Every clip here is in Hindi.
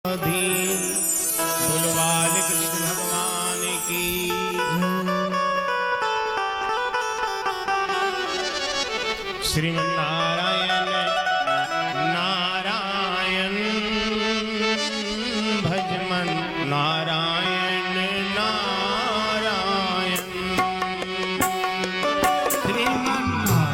बोलो बाल कृष्ण भगवान की। श्रीमन्नारायण नारायण भजमन नारायण नारायण श्रीमन्नारायण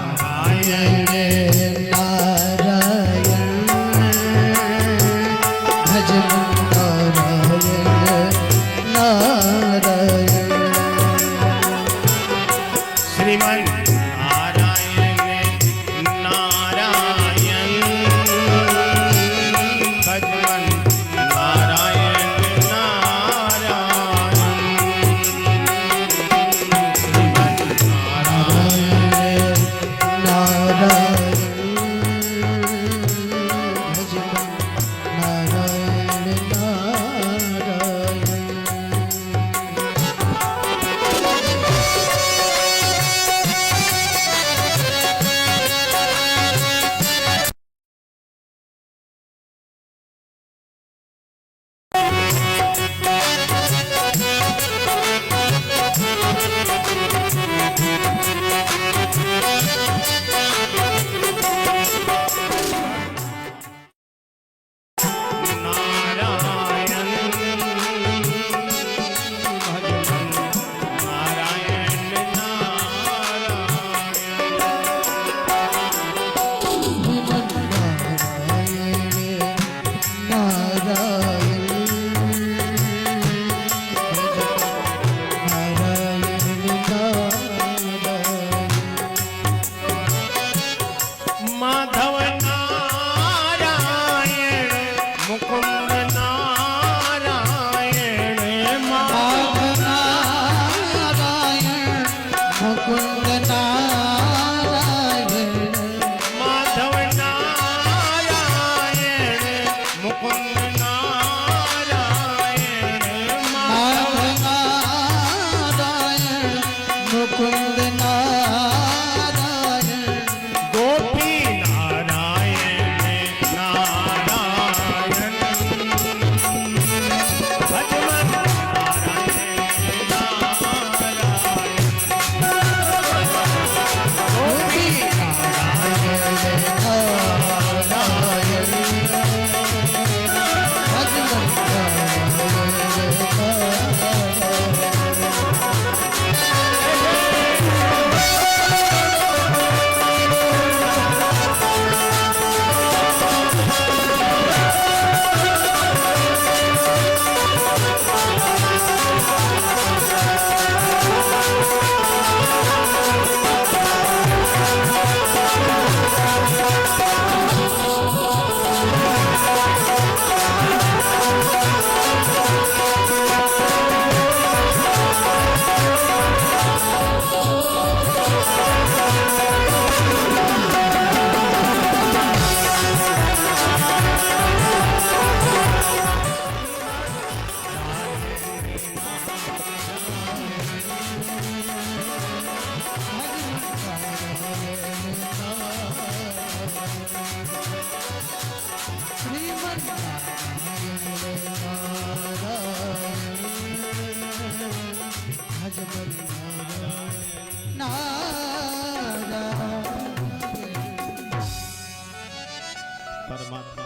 परमात्मा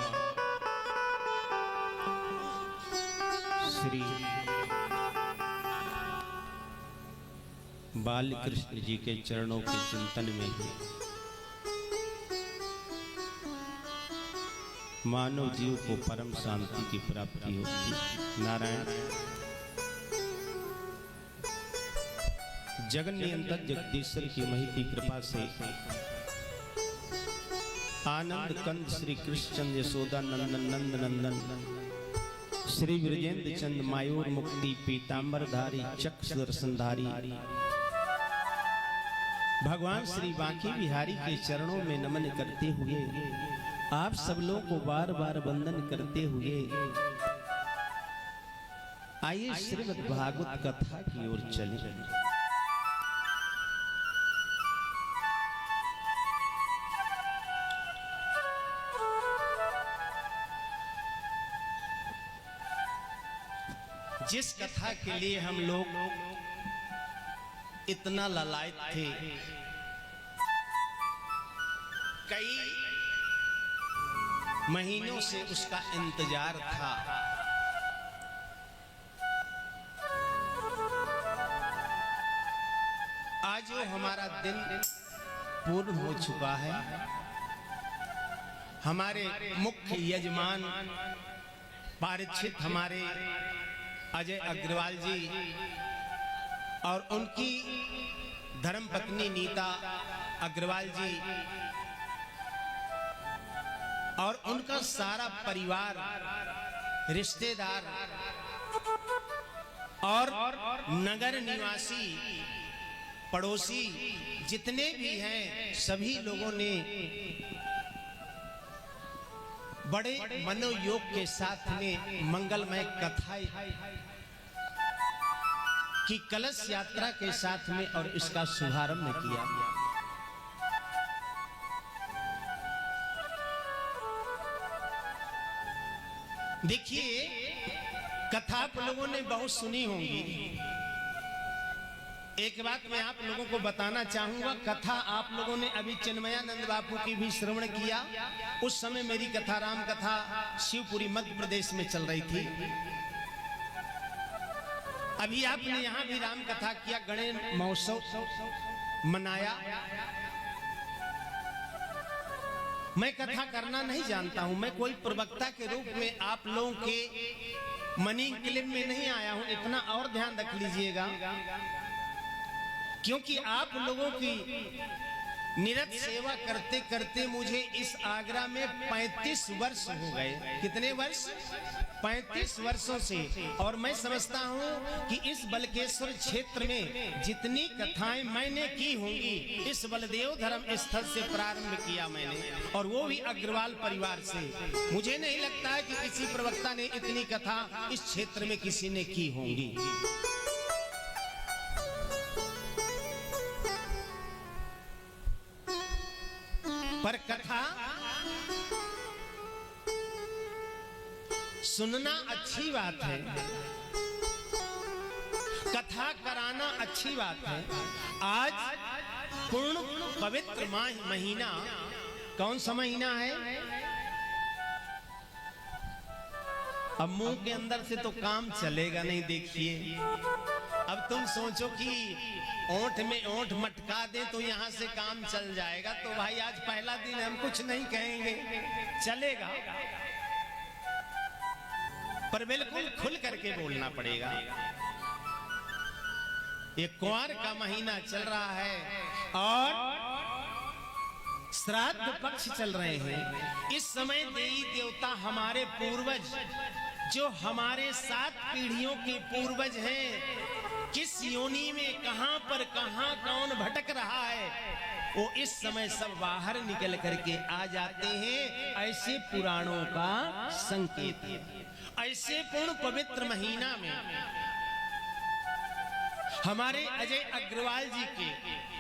श्री बाल कृष्ण जी के चरणों के चिंतन में मानव जीव को परम शांति की प्राप्ति होती। नारायण जगन नियंत्रक जगदीश्वर की महिती कृपा से आनंद कंद श्री कृष्ण चंद्र यशोदा नंदन नंद नंदन श्री विरजेंद्र चंद मायूर मुक्ति पीतांबरधारी चक्र सुदर्शनधारी भगवान श्री बांकी बिहारी के चरणों में नमन करते हुए आप सब लोगों को बार बार वंदन करते हुए आइए श्रीमद् भागवत कथा की ओर चले। जिस कथा के लिए हम लोग इतना ललायत थे, कई महीनों से उसका इंतजार था, आज वो हमारा दिन पूर्ण हो चुका है। हमारे मुख्य यजमान पारिचित हमारे अजय अग्रवाल जी और उनकी धर्मपत्नी नीता अग्रवाल जी और उनका सारा परिवार, रिश्तेदार और नगर निवासी पड़ोसी जितने भी हैं, सभी लोगों ने बड़े मनोयोग के साथ में मंगलमय कथा की कलश यात्रा के साथ में और इसका शुभारंभ किया। देखिए, कथा आप लोगों ने बहुत सुनी होंगी। एक बात मैं आप लोगों को बताना चाहूंगा, कथा आप लोगों ने अभी चिन्मयानंद बापू की भी श्रवण किया। उस समय मेरी कथा, राम कथा, शिवपुरी मध्य प्रदेश में चल रही थी। अभी आपने यहाँ भी राम कथा किया, गणेश महोत्सव मनाया। मैं कथा करना नहीं जानता हूं, मैं कोई प्रवक्ता के रूप में आप लोगों के मनी क्लिप में नहीं आया हूं, इतना और ध्यान रख लीजिएगा, क्योंकि आप लोगों की निरत सेवा करते करते मुझे इस आगरा में 35 वर्ष हो गए। कितने वर्ष? 35 वर्षों से। और मैं समझता हूं कि इस बलकेश्वर क्षेत्र में जितनी कथाएं मैंने की होंगी, इस बलदेव धर्म स्थल से प्रारंभ किया मैंने, और वो भी अग्रवाल परिवार से। मुझे नहीं लगता है कि किसी प्रवक्ता ने इतनी कथा इस क्षेत्र में किसी ने की होंगी। पर कथा सुनना अच्छी बात है, कथा कराना अच्छी बात है। आज पूर्ण पवित्र महीना, कौन सा महीना है? अब मुंह के अंदर से तो काम चलेगा नहीं। देखिए, अब तुम सोचो कि ओंठ में ओंठ मटका दे तो यहां से काम चल जाएगा, तो भाई आज पहला दिन हम कुछ नहीं कहेंगे, चलेगा, पर बिल्कुल खुल करके बोलना पड़ेगा। ये कुंवर का महीना चल रहा है और श्राद्ध पक्ष चल रहे हैं। इस समय देवी देवता, हमारे पूर्वज, जो हमारे 7 पीढ़ियों के पूर्वज हैं, किस योनि में कहां पर कहां कौन भटक रहा है, वो इस समय सब बाहर निकल करके आ जाते हैं। ऐसे पुराणों का संकेत है। ऐसे पूर्ण पवित्र महीना में हमारे अजय अग्रवाल जी के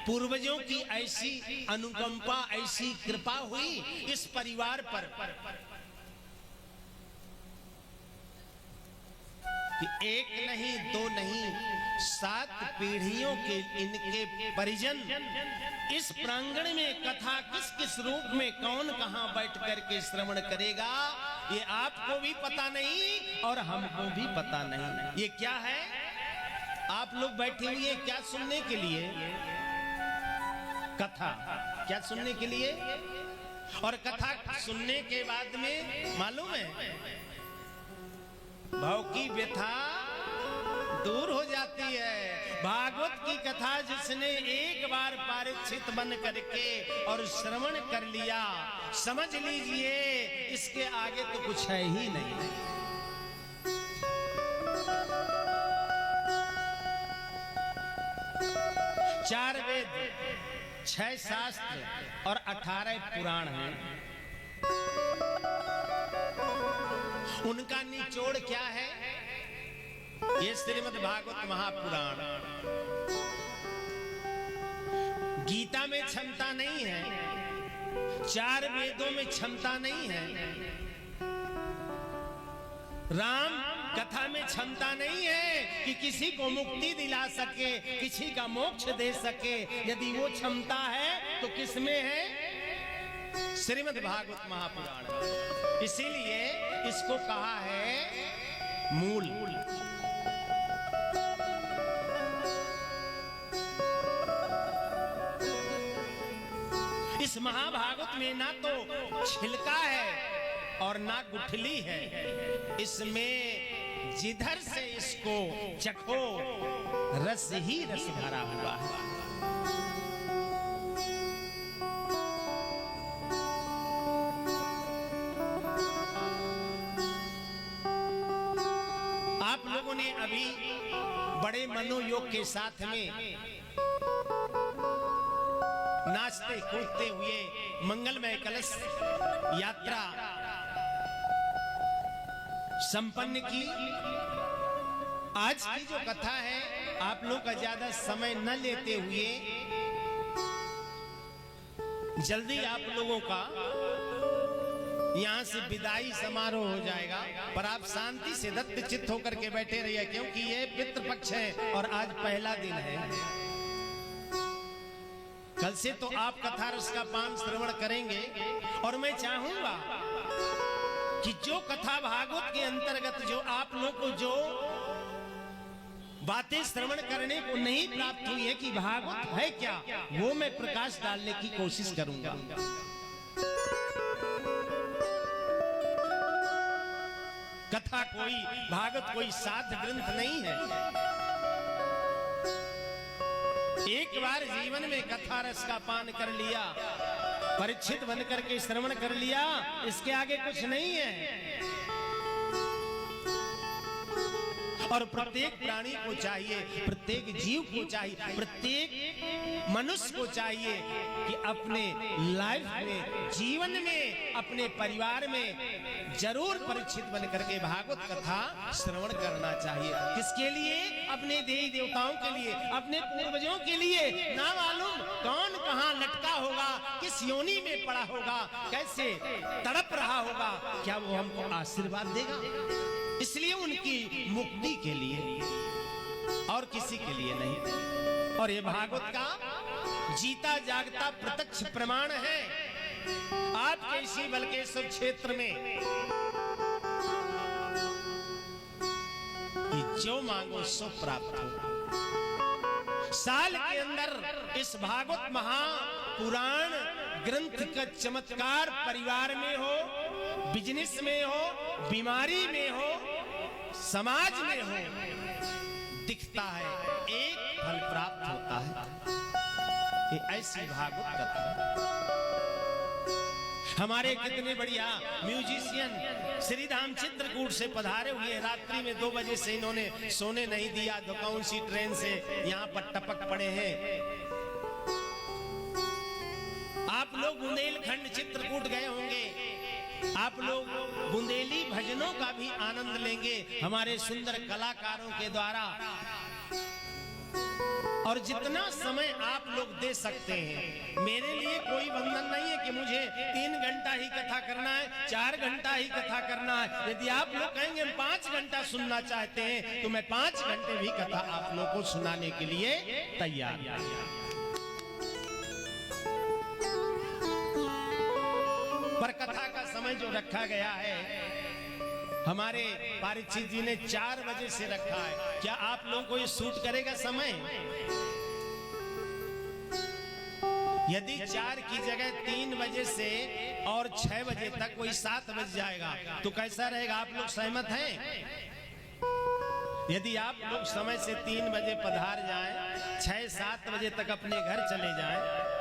पूर्वजों की ऐसी अनुकंपा, ऐसी कृपा हुई इस परिवार पर कि एक नहीं, दो नहीं, 7 पीढ़ियों के इनके परिजन इस प्रांगण में कथा किस किस रूप में कौन कहां बैठ करके श्रवण करेगा, ये आपको भी पता नहीं और हमको भी पता नहीं। ये क्या है? आप लोग बैठे हुए क्या सुनने के लिए? कथा। क्या सुनने के लिए? और कथा सुनने के बाद में मालूम है, भाव की व्यथा दूर हो जाती है। भागवत की कथा जिसने एक बार पारिचित बन करके और श्रवण कर लिया, समझ लीजिए इसके आगे तो कुछ है ही नहीं। 4 वेद, 6 शास्त्र और 18 पुराण हैं। उनका निचोड़ क्या है? ये श्रीमद् भागवत महापुराण। गीता में क्षमता नहीं है, 4 वेदों में क्षमता नहीं है, राम कथा में क्षमता नहीं है कि किसी को मुक्ति दिला सके, किसी का मोक्ष दे सके। यदि वो क्षमता है तो किसमें है? श्रीमद् भागवत महापुराण। इसीलिए इसको कहा है मूल। इस महाभागवत में ना तो छिलका है और ना गुठली है, इसमें जिधर से इसको चखो रस ही रस भरा हुआ है। आप लोगों ने अभी बड़े मनोयोग के साथ में नाचते कूदते हुए मंगलमय कलश यात्रा संपन्न की। आज की जो कथा है, आप लोग का ज्यादा समय न लेते हुए जल्दी आप लोगों का यहाँ से विदाई समारोह हो जाएगा, पर आप शांति से दत्त चित्त होकर के बैठे रहिए, क्योंकि ये पितृपक्ष है और आज पहला दिन है। कल से तो आप कथा रस का पान श्रवण करेंगे, और मैं चाहूंगा कि जो कथा भागवत के अंतर्गत जो आप लोग को जो बातें श्रवण करने को नहीं प्राप्त हुई है कि भागवत है क्या, वो मैं प्रकाश डालने की कोशिश करूंगा। कथा कोई भागवत कोई साध ग्रंथ नहीं है। एक बार जीवन में कथा रस का पान कर लिया, परीक्षित बन करके श्रवण कर लिया, इसके आगे कुछ नहीं है। और प्रत्येक प्राणी को चाहिए, प्रत्येक जीव को चाहिए, प्रत्येक मनुष्य को चाहिए कि अपने लाइफ में, जीवन में, अपने परिवार में जरूर परीक्षित बन करके भागवत कथा श्रवण करना चाहिए। किसके लिए? अपने देवी देवताओं के लिए, अपने पूर्वजों के लिए। ना मालूम कौन कहां लटका होगा, किस योनि में पड़ा होगा, कैसे तड़प रहा होगा, क्या वो हमको आशीर्वाद देगा? इसलिए उनकी मुक्ति के लिए और किसी के लिए नहीं। और ये भागवत का जीता जागता प्रत्यक्ष प्रमाण है। आपके इसी बलकेश्वर क्षेत्र में कि जो मांगो सो प्राप्त हो। साल के अंदर इस भागवत महापुराण ग्रंथ का चमत्कार परिवार में हो, बिजनेस में हो, बीमारी में हो, समाज में हो, दिखता है, एक फल प्राप्त होता है। ये ऐसी भागवत कथा। हमारे कितने बढ़िया म्यूजिशियन श्रीधाम चित्रकूट से पधारे हुए, रात्रि में 2 बजे से इन्होंने सोने नहीं दिया, तो कौन सी ट्रेन से यहाँ पर टपक पड़े हैं। आप लोग बुंदेलखंड चित्रकूट गए होंगे, आप लोग बुंदेली भजनों का भी आनंद लेंगे हमारे सुंदर कलाकारों के द्वारा। और जितना समय आप लोग दे सकते हैं, मेरे लिए कोई बंधन नहीं है कि मुझे 3 घंटा ही कथा करना है, 4 घंटा ही कथा करना है। यदि आप लोग कहेंगे हम 5 घंटा सुनना चाहते हैं, तो मैं 5 घंटे भी कथा आप लोग को सुनाने के लिए तैयार। पर कथा का समय जो रखा गया है, हमारे परीक्षित जी ने 4 बजे से रखा है। क्या आप लोगों को ये सूट करेगा समय? यदि 4 की जगह 3 बजे से और 6 बजे तक वही 7 बज जाएगा, तो कैसा रहेगा? आप लोग सहमत हैं? यदि आप लोग समय से 3 बजे पधार जाएं, 6-7 बजे तक अपने घर चले जाएं,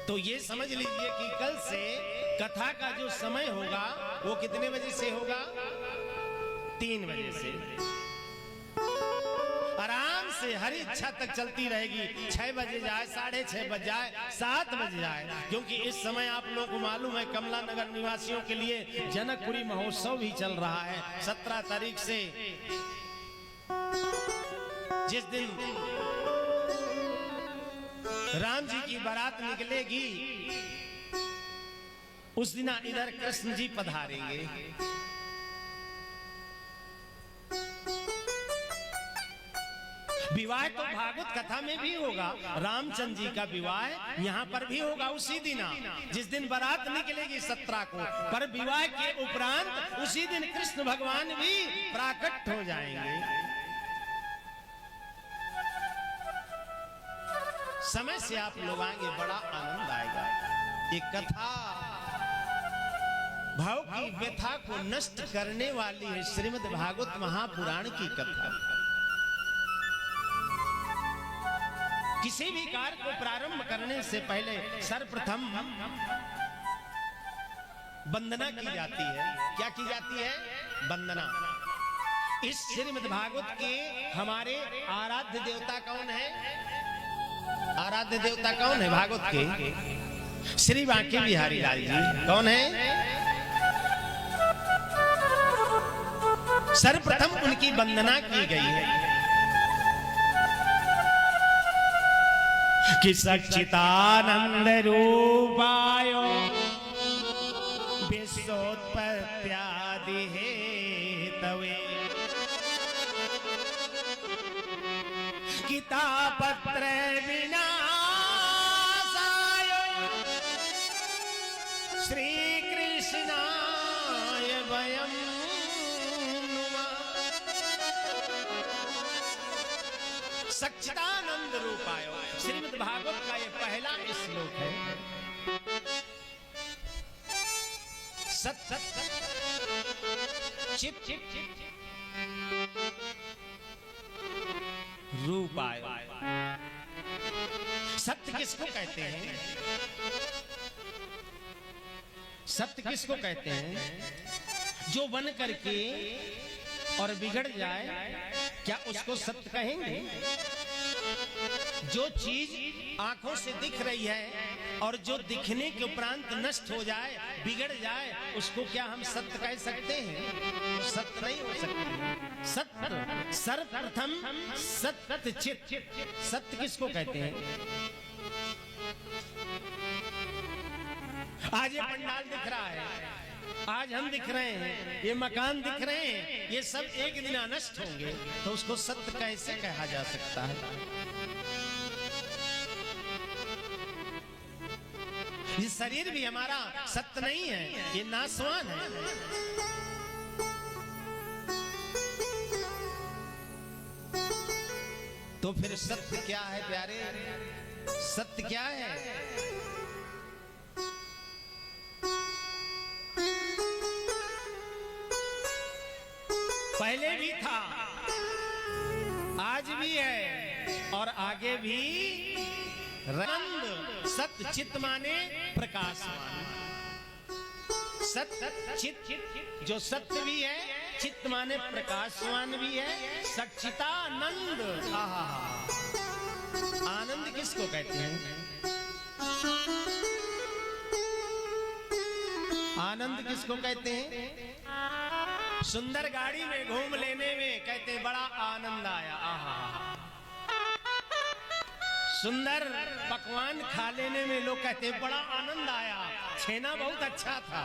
तो ये समझ लीजिए कि कल से कथा का जो समय होगा वो कितने बजे से होगा? 3 बजे से। आराम से हर इच्छा तक चलती रहेगी। 6 बजे जाए, 6:30 बज जाए, 7 बज जाए, क्योंकि इस समय आप लोगों को मालूम है कमला नगर निवासियों के लिए जनकपुरी महोत्सव भी चल रहा है। 17 तारीख से, जिस दिन राम जी की बारात निकलेगी, उस दिन इधर कृष्ण जी पधारेंगे। विवाह तो भागवत कथा में भी होगा, रामचंद्र जी का विवाह यहाँ पर भी होगा उसी दिन, जिस दिन बारात निकलेगी 17 को, पर विवाह के उपरांत उसी दिन कृष्ण भगवान भी प्राकट हो जाएंगे। समय से आप लोग आएंगे, बड़ा आनंद आएगा। ये कथा भाव की व्यथा को नष्ट करने वाली है, श्रीमद् भागवत महापुराण की कथा। किसी भी कार्य को प्रारंभ करने से पहले सर्वप्रथम वंदना की जाती है। क्या की जाती है? वंदना। इस श्रीमद् भागवत के हमारे आराध्य देवता कौन है? आराध्य देवता कौन है भागवत के? श्री बांके बिहारी लाल जी। कौन है? सर्वप्रथम उनकी वंदना की गई है कि सच्चिदानंद रूपाय विश्वोत्पत्त्यादि हेतवे गीतापत्र विनाशाय श्री कृष्णाय वयम् सच्चिदानंद रूपाय। श्रीमद् भागवत का ये पहला श्लोक है। सत सत चित चित रूपाय। सत्य किसको कहते हैं? सत्य किसको कहते हैं? जो बन करके और बिगड़ जाए, क्या उसको सत्य कहेंगे? जो चीज आंखों से दिख रही है और जो दिखने के उपरांत नष्ट हो जाए, बिगड़ जाए, उसको क्या हम सत्य कह सकते हैं? सत्य नहीं हो सकते। सत्य सर्वप्रथम सत्य चित। सत्य किसको कहते हैं? आज ये पंडाल दिख रहा है, आज हम दिख रहे हैं, ये मकान दिख रहे हैं, ये सब एक दिन नष्ट होंगे, तो उसको सत्य कैसे कहा जा सकता है? ये शरीर भी हमारा सत्य नहीं है, ये नाशवान है। तो फिर सत्य क्या है प्यारे? सत्य क्या है? पहले भी था, आज भी है और आगे भी। रंग सत्य चित माने प्रकाशमान। सत्य चित, जो सत्य भी है, चित्त माने प्रकाशमान भी है। सच्चिदानंद। आनंद किसको कहते हैं? आनंद किसको कहते हैं? सुंदर गाड़ी में घूम लेने में कहते हैं बड़ा आनंद आया। आहा। सुंदर पकवान खा लेने में लोग कहते हैं बड़ा आनंद आया, छेना बहुत अच्छा था।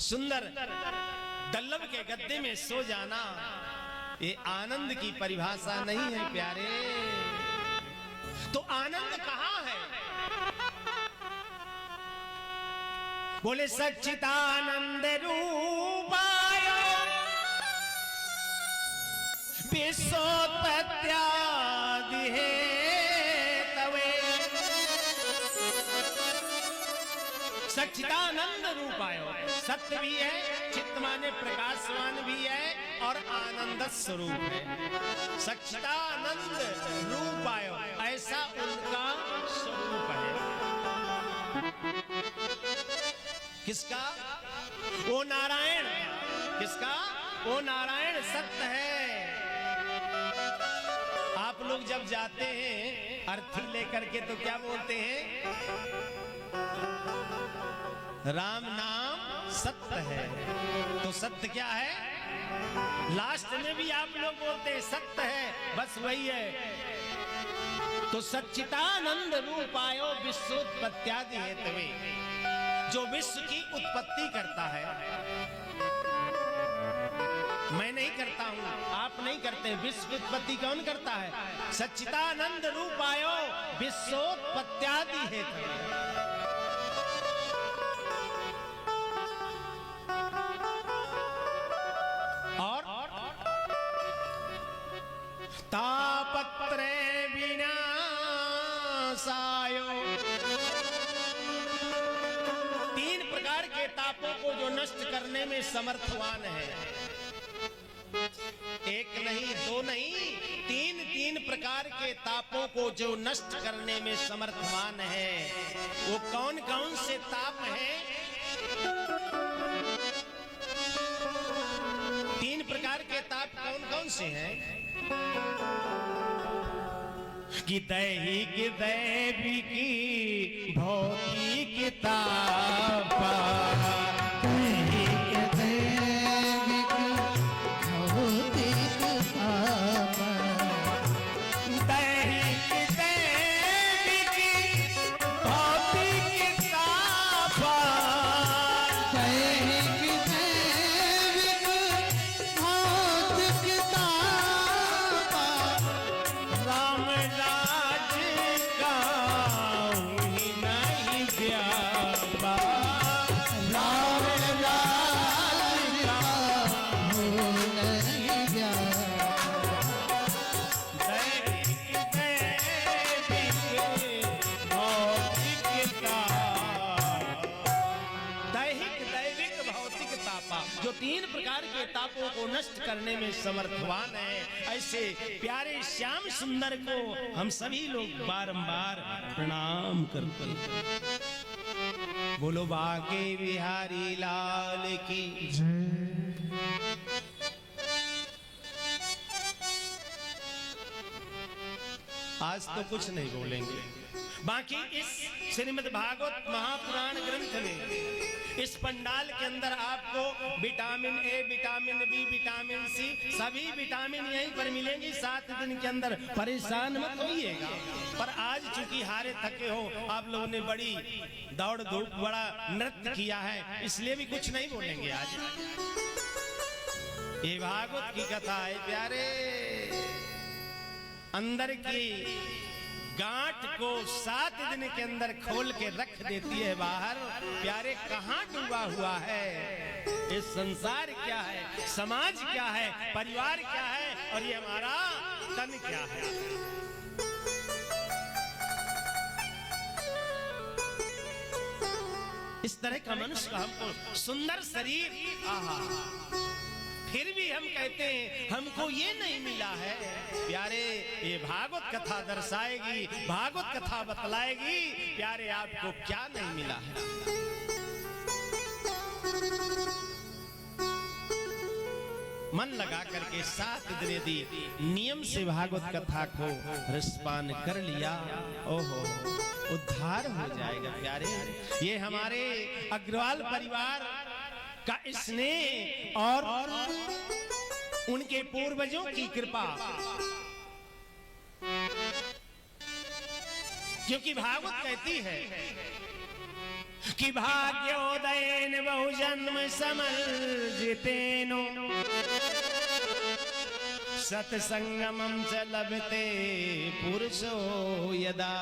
सुंदर डल्लव के गद्दे में सो जाना, ये आनंद की परिभाषा नहीं है प्यारे। तो आनंद कहाँ है? बोले सच्चिदानंद रूपाय विश्वोत्पत्त्यादि हेतवे। सच्चिदानंद रूपाय, सत्य भी है, चित्त माने प्रकाशवान भी है और आनंद स्वरूप है। सच्चिदानंद रूपाय, ऐसा उनका स्वरूप है। किसका? वो नारायण। किसका? वो नारायण सत्य है। आप लोग जब जाते हैं अर्थी लेकर के तो क्या बोलते हैं? राम नाम सत्य है। तो सत्य क्या है? लास्ट में भी आप लोग बोलते हैं सत्य है, बस वही है। तो सच्चिदानंद रूपायो विश्वोत्पत्त्यादि हेतवे, जो विश्व की उत्पत्ति करता है, मैं नहीं करता हूं, आप नहीं करते, विश्व की उत्पत्ति कौन करता है? सच्चिदानंद रूपायो विश्वोत्पत्त्यादि हेतवे। और तापत्रे विनाशायो, तीन प्रकार के तापों को जो नष्ट करने में समर्थवान है, एक नहीं दो नहीं, तीन तीन प्रकार के तापों को जो नष्ट करने में समर्थवान है, वो कौन कौन से ताप हैं? तीन प्रकार के ताप कौन कौन से हैं? कि दैहिक दैविक भौतिक ताप, दैहिक दैविक भौतिक ताप, दैहिक दैविक भौतिक ताप, दैहिक दैविक भौतिक ताप, राम राज का ही नहीं व्यापा, राम राज का हो नहीं गया, दैहिक दैविक भौतिक ताप, दैहिक दैविक भौतिक तापा, जो तीन प्रकार के तापों को नष्ट करने में समर्थवान है, ऐसे प्यारे श्याम सुंदर को हम सभी लोग बारंबार प्रणाम करते हैं। बोलो बाके बिहारी लाल की। आज तो कुछ नहीं बोलेंगे, बाकी इस श्रीमद् भागवत महापुराण ग्रंथ में इस पंडाल के अंदर आपको vitamin A, vitamin B, vitamin C, सभी विटामिन यहीं पर मिलेंगी 7 दिन के अंदर, परेशान मत होइएगा। पर आज चूंकि हारे थके हो आप लोगों ने, बड़ी दौड़ धूप, बड़ा नृत्य किया है, इसलिए भी कुछ नहीं बोलेंगे आज। ये भागवत की कथा है प्यारे, अंदर की गांठ को 7 दिन के अंदर खोल के रख देती है बाहर। प्यारे कहां डूबा हुआ है ये संसार, क्या है समाज, क्या है परिवार, क्या है और ये हमारा तन क्या है। इस तरह का मनुष्य का हमको सुंदर शरीर, आहा, फिर भी हम कहते हैं हमको ये नहीं मिला है। प्यारे ये भागवत कथा दर्शाएगी, भागवत कथा बतलाएगी प्यारे आपको क्या नहीं मिला है। मन लगा करके 7 दिन यदि नियम से भागवत कथा को रसपान कर लिया, ओहो, उद्धार हो जाएगा प्यारे। ये हमारे अग्रवाल परिवार का स्नेह और उनके पूर्वजों की कृपा, क्योंकि भागवत कहती है कि भाग्योदयन बहुजन्म समर्जितेनो सत्संगमं च लभते पुरुषो यदा।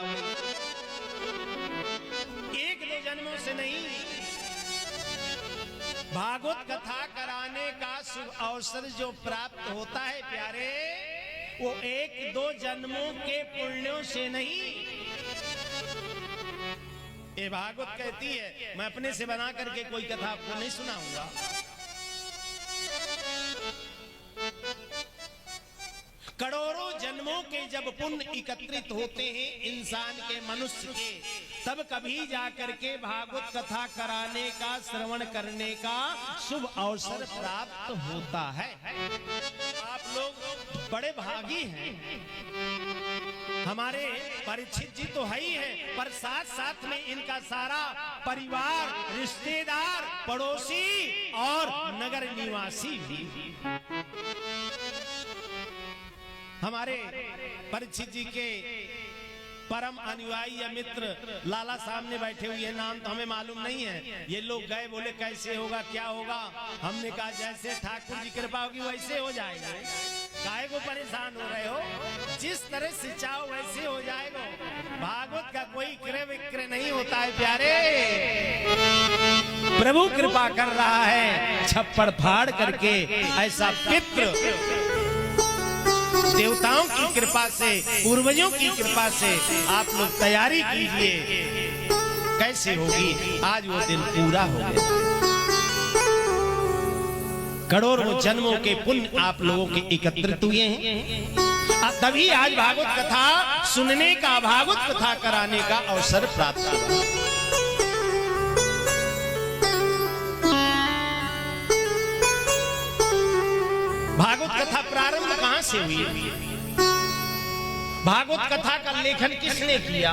एक दो जन्मों से नहीं, भागवत कथा कराने का शुभ अवसर जो प्राप्त होता है प्यारे, वो 1-2 जन्मों के पुण्यों से नहीं। ये भागवत कहती है, मैं अपने से बना करके कोई कथा आपको नहीं सुनाऊंगा। करोड़ों जन्मों के जब पुण्य एकत्रित होते हैं इंसान के, मनुष्य के, तब कभी जाकर के भागवत कथा कराने का, श्रवण करने का शुभ अवसर प्राप्त होता है। आप लोग बड़े भागी हैं, हमारे परीक्षित जी तो है ही हैं, पर साथ साथ में इनका सारा परिवार, रिश्तेदार, पड़ोसी और नगर निवासी भी। हमारे परीक्षित जी के परम अनुयायी या मित्र लाला सामने बैठे हुए हैं, नाम तो हमें मालूम नहीं है। ये लोग गए, बोले कैसे होगा, क्या होगा। हमने कहा जैसे ठाकुर जी कृपा होगी वैसे हो जाएगा। काहे को परेशान हो रहे हो, जिस तरह से चाहो वैसे हो जाएगा। भागवत का कोई क्रय विक्रय नहीं होता है प्यारे। प्रभु कृपा कर रहा है छप्पड़ फाड़ करके। ऐसा पितृ देवताओं की कृपा से, पूर्वजों की कृपा से आप लोग तैयारी कीजिए, कैसे होगी। आज वो दिन पूरा हो गया। करोड़ों जन्मों के पुण्य आप लोगों के एकत्रित हुए हैं, तभी आज भागवत कथा सुनने का, भागवत कथा कराने का अवसर प्राप्त हुआ। भागवत कथा प्रारंभ कहां से हुई? भागवत कथा का लेखन किसने किया?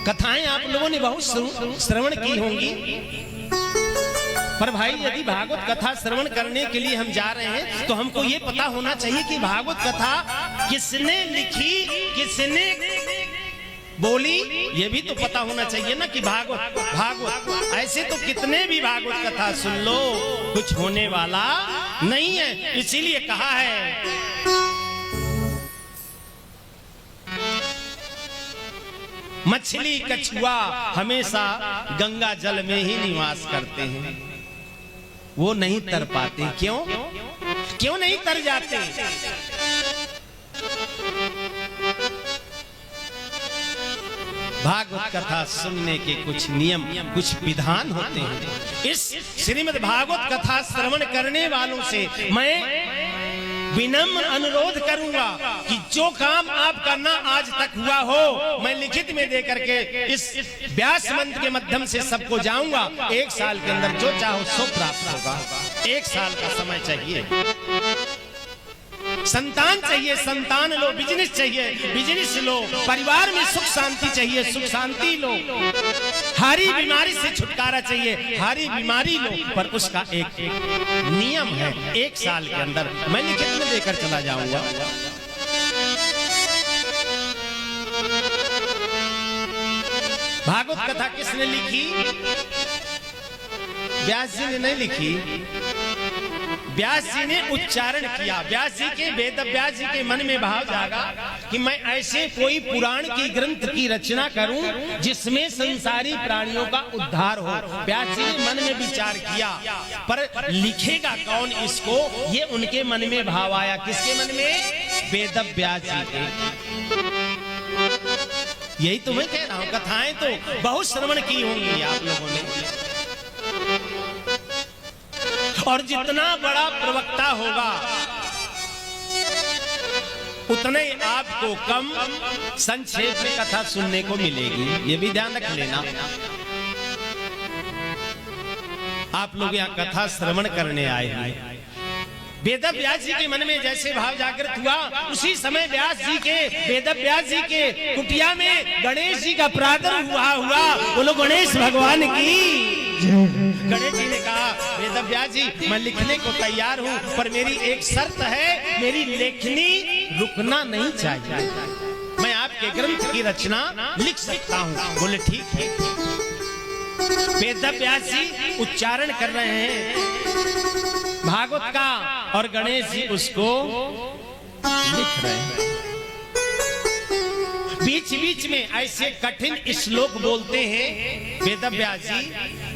कथाएं आप लोगों ने बहुत श्रवण की होंगी, पर भाई यदि भागवत कथा श्रवण करने के लिए हम जा रहे हैं तो हमको ये पता होना चाहिए कि भागवत कथा किसने लिखी, किसने बोली, ये भी तो पता होना चाहिए ना कि भागवत ऐसे तो कितने भी भागवत कथा सुन लो, कुछ होने वाला नहीं है। इसीलिए कहा है मछली कछुआ हमेशा गंगा जल में ही निवास करते हैं, वो नहीं तर पाते। क्यों क्यों नहीं तर जाते? भागवत कथा सुनने के कुछ नियम, कुछ विधान होते हैं। इस श्रीमद् भागवत कथा श्रवण करने वालों से मैं विनम्र अनुरोध करूंगा कि जो काम आपका ना आज तक हुआ हो, मैं लिखित में दे करके इस व्यास मंत्र के माध्यम से सबको जाऊंगा। 1 साल के अंदर जो चाहो सो प्राप्त होगा। 1 साल का समय चाहिए। संतान चाहिए, संतान लो। बिजनेस चाहिए, बिजनेस लो। परिवार में सुख शांति चाहिए, सुख शांति लो। हारी बीमारी से छुटकारा चाहिए, हारी बीमारी लो। पर उसका एक नियम है, 1 साल के अंदर मैं लिखित में लेकर चला जाऊंगा। भागवत कथा किसने लिखी? व्यास जी ने नहीं लिखी, व्यास जी ने उच्चारण किया। व्यास जी के वेद व्यास जी के मन में भाव जागा कि मैं ऐसे कोई पुराण की ग्रंथ की रचना करूं जिसमें संसारी प्राणियों का उद्धार हो। व्यास जी ने मन में विचार किया, पर लिखेगा कौन इसको, ये उनके मन में भाव आया। किसके मन में? वेद व्यास जी के। यही तो मैं कह रहा हूं, कथाएं तो बहुत श्रवण की होंगी आप लोगों ने, और जितना बड़ा प्रवक्ता होगा उतने आपको कम संक्षेप में कथा सुनने को मिलेगी। ये भी ध्यान रख लेना। आप लोग यहाँ कथा श्रवण करने आए हैं। वेद व्यास जी के मन में जैसे भाव जागृत हुआ, उसी समय व्यास जी के, वेद व्यास जी के कुटिया में गणेश जी का प्रादुर्भाव हुआ। बोलो गणेश भगवान की। गणेश जी ने कहा, वेद व्यास जी मैं लिखने को तैयार हूँ, पर मेरी एक शर्त है, मेरी लेखनी रुकना नहीं चाहिए। मैं आपके ग्रंथ की रचना लिख सकता हूँ। बोले ठीक है। वेद व्यास जी उच्चारण कर रहे हैं भागवत का, और गणेश जी उसको लिख रहे हैं। बीच बीच में ऐसे कठिन श्लोक बोलते हैं वेद व्यास जी,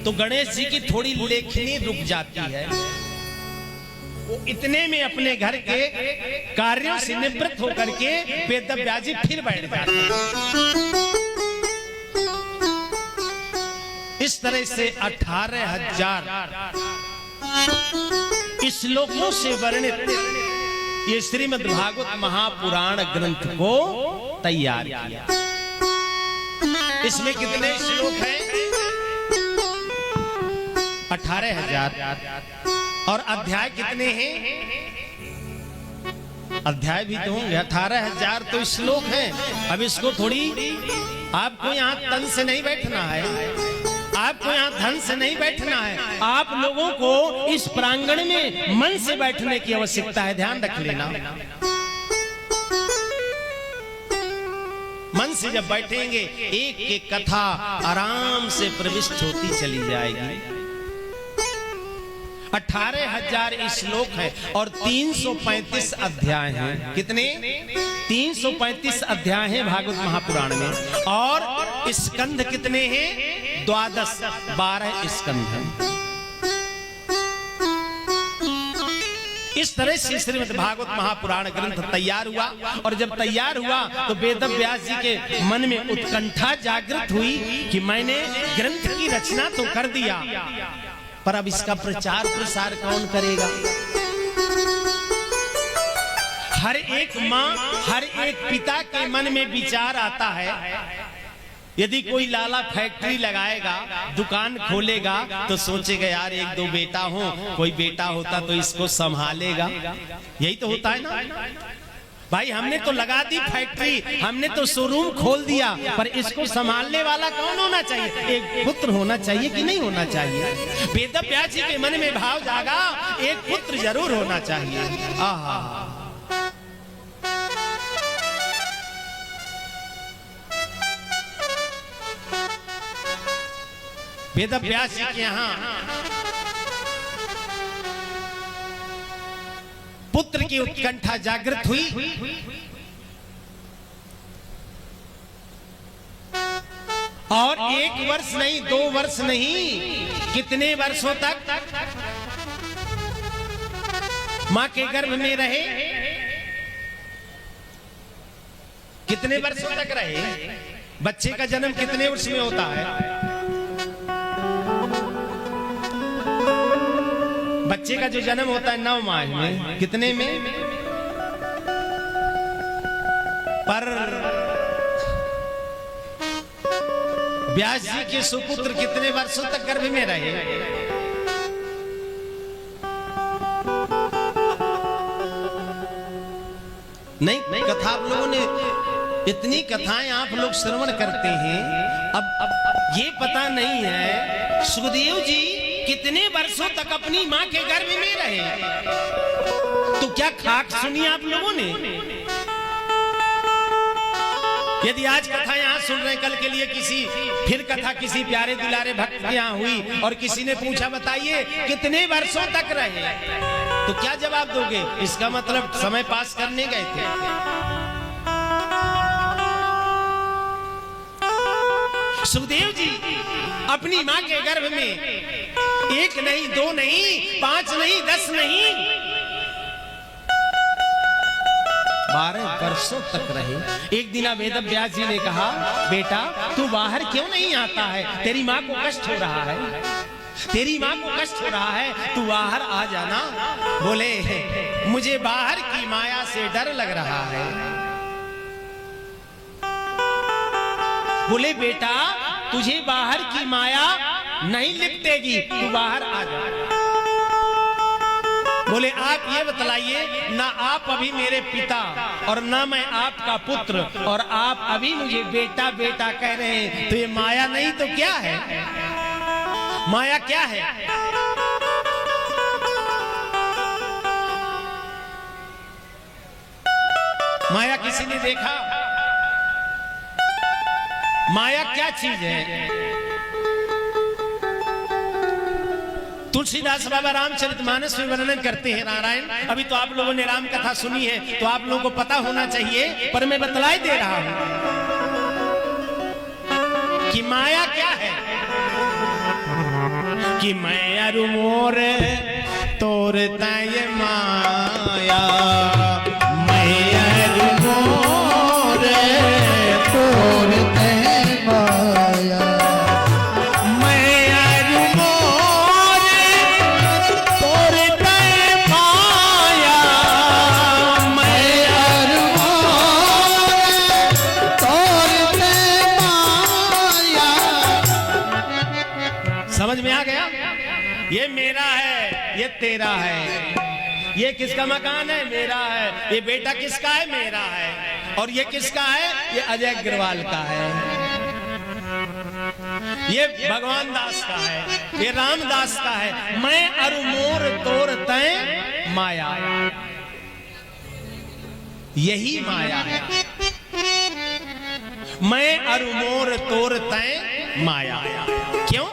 तो गणेश जी की थोड़ी लेखनी रुक जाती है। वो इतने में अपने घर के कार्यों से निवृत्त होकर के वेद व्यास जी फिर बैठ जाते हैं। इस तरह से 18,000 श्लोकों से वर्णित ये श्रीमद् भागवत महापुराण ग्रंथ को तैयार किया। इसमें कितने श्लोक हैं? 18,000। और अध्याय कितने हैं? अध्याय भी तो होंगे। 18,000 तो श्लोक हैं। अब इसको थोड़ी आपको यहाँ तन से नहीं बैठना है, आपको यहाँ धन से नहीं बैठना है, आप लोगों को इस प्रांगण में मन से बैठने की आवश्यकता है। ध्यान रख लेना। से जब बैठेंगे एक एक कथा आराम से प्रविष्ट होती चली जाएगी। 18,000 श्लोक है और 335 अध्याय हैं। कितने? 335 अध्याय हैं भागवत महापुराण में। और स्कंध कितने हैं? 12 स्कंध हैं। इस तरह से श्रीमद् भागवत महापुराण ग्रंथ तैयार हुआ। और जब तैयार हुआ तो वेद व्यास जी के मन में उत्कंठा जागृत हुई कि मैंने ग्रंथ की रचना तो कर दिया, पर अब इसका प्रचार प्रसार कौन करेगा? हर एक माँ, हर एक पिता के मन में विचार आता है, यदि कोई लाला फैक्ट्री लगाएगा, दुकान खोलेगा, तो सोचेगा यार एक दो बेटा हो, कोई बेटा होता तो इसको संभालेगा। यही तो होता है ना भाई। हमने तो लगा दी फैक्ट्री, हमने तो शोरूम खोल दिया, पर इसको संभालने वाला कौन होना चाहिए? एक पुत्र होना चाहिए कि नहीं होना चाहिए? वेद व्यास जी के मन में भाव जागा, एक पुत्र जरूर होना चाहिए। आहा, वेद व्यास जी के यहाँ पुत्र की उत्कंठा जागृत हुई। और 1 वर्ष नहीं, 2 वर्ष नहीं, कितने वर्षों तक मां के गर्भ में रहे? कितने वर्षों तक रहे? बच्चे का जन्म कितने वर्ष में होता है? बच्चे का जो जन्म होता है 9 माह में। कितने में? पर व्यास जी के सुपुत्र कितने वर्षों तक गर्भ में रहे? नहीं, कथा आप लोगों ने, इतनी कथाएं आप लोग श्रवण करते हैं, अब ये पता नहीं है सुखदेव जी कितने वर्षों तक अपनी मां के गर्भ में रहे। तो क्या खाक सुनी आप लोगों ने? यदि आज कथा यहाँ सुन रहे, कल के लिए फिर कथा किसी प्यारे दुलारे भक्त के यहाँ हुई और किसी ने पूछा बताइए कितने वर्षों तक रहे, तो क्या जवाब दोगे? इसका मतलब समय पास करने गए थे। सुखदेव जी अपनी मां के गर्भ में 1 नहीं, 2 नहीं, 5 नहीं, 10 नहीं, 12 वर्षों तक रहे। एक दिन वेद व्यास जी ने कहा, बेटा तू बाहर क्यों नहीं आता है? तेरी मां को कष्ट हो रहा है, तेरी मां को कष्ट हो रहा है, तू बाहर आ जाना। बोले मुझे बाहर की माया से डर लग रहा है। बोले बेटा तुझे बाहर की माया नहीं लिपटेगी, तू बाहर आ जा। बोले आप ये बतलाइए, ना आप अभी मेरे पिता और ना मैं आपका पुत्र, और आप अभी मुझे बेटा बेटा कह रहे हैं, तो ये माया नहीं तो क्या है? माया क्या है? माया किसी ने देखा? माया क्या चीज है? तुलसीदास बाबा रामचरितमानस में वर्णन करते हैं नारायण। अभी तो आप लोगों ने राम कथा सुनी है तो आप लोगों को पता होना चाहिए, पर मैं बतलाई दे रहा हूं कि माया क्या है। कि मैं अरु मोर तोरता ये माया, मैं अरु मोर तोरते माया, समझ में आ गया? ये मेरा है, ये तेरा है। ये किसका मकान है? मेरा है। ये बेटा किसका है? मेरा है। और ये किसका है? ये अजय अग्रवाल का है। ये भगवान दास का है, ये रामदास का है। मैं अरु मोर तोर तय माया, यही माया है। मैं अरु मोर तोर तय माया। क्यों?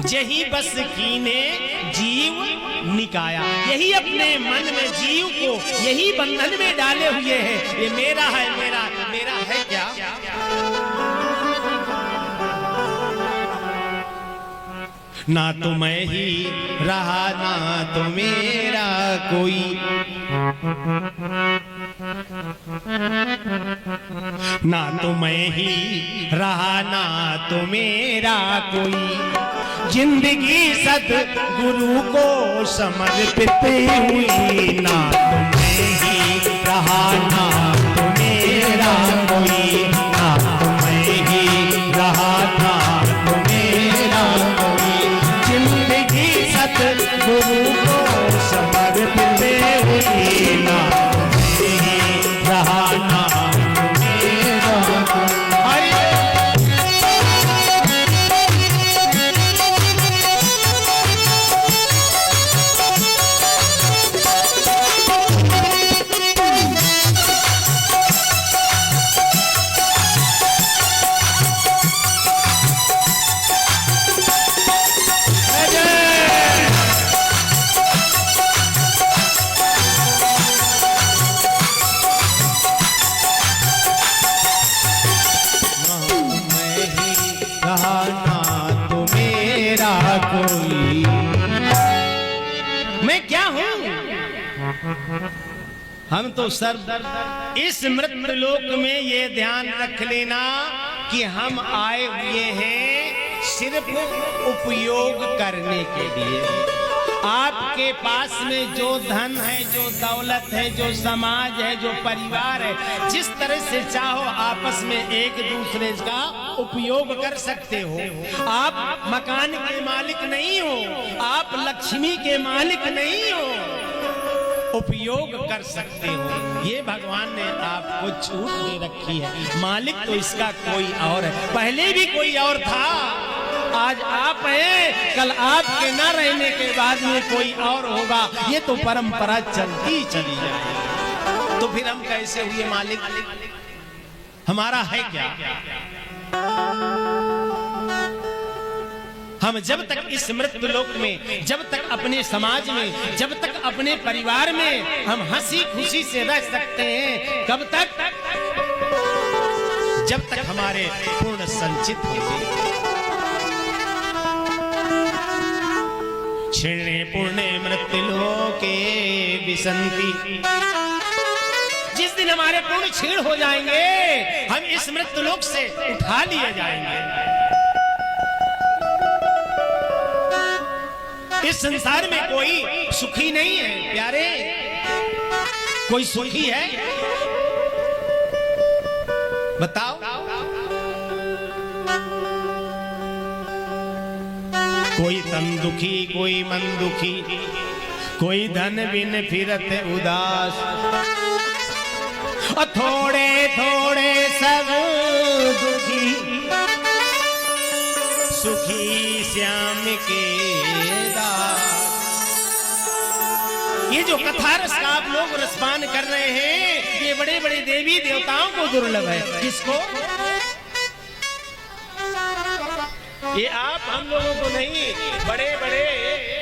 यही बस कीने जीव निकाया, यही अपने मन में जीव को यही बंधन में डाले हुए है। ये मेरा है, मेरा मेरा है क्या? ना तो मैं ही रहा ना तो मेरा कोई, ना तो मैं ही रहा ना तो मेरा कोई, जिंदगी सद्गुरु को समर्पित हुई। ना तो मैं ही रहा ना तो मेरा कोई, ना तो मैं ही रहा ना तो मेरा कोई, जिंदगी सद्गुरु को समर्पित हुई। ना तो मैं ही रहा ना तो मेरा कोई। मैं क्या हूं? हम तो सर्व इस मृत्यु लोक में ये ध्यान रख लेना कि हम आए हुए हैं सिर्फ उपयोग करने के लिए। आपके पास में जो धन है, जो दौलत है, जो समाज है, जो परिवार है, जिस तरह से चाहो आपस में एक दूसरे का उपयोग कर सकते हो। आप मकान के मालिक नहीं हो, आप लक्ष्मी के मालिक नहीं हो, उपयोग कर सकते हो। ये भगवान ने आपको छूट दे रखी है। मालिक तो इसका कोई और है, पहले भी कोई और था, आज आप हैं, कल आपके न रहने के बाद में कोई और होगा। ये तो परंपरा चलती चली जाएगी। तो फिर हम कैसे हुए मालिक? हमारा है क्या? हम जब तक इस मृत्यु लोक में, जब तक अपने समाज में, जब तक अपने परिवार में हम हंसी खुशी से रह सकते हैं, कब तक? जब तक हमारे पूर्ण संचित होंगे। क्षीणे पुण्य मृत्यु लोके विसंति, जिस दिन हमारे पुण्य क्षीण हो जाएंगे, हम इस मृत्यु लोक से उठा लिए जाएंगे। इस संसार में कोई सुखी नहीं है प्यारे, कोई सुखी है? बताओ। कोई तन दुखी, कोई मन दुखी, कोई धन बिन फिरत उदास, और थोड़े थोड़े सब दुखी, सुखी श्याम के दास। ये जो कथा रस का आप लोग रसपान कर रहे हैं, ये बड़े बड़े देवी देवताओं को दुर्लभ है। किसको? ये आप हम लोगों को नहीं, बड़े बड़े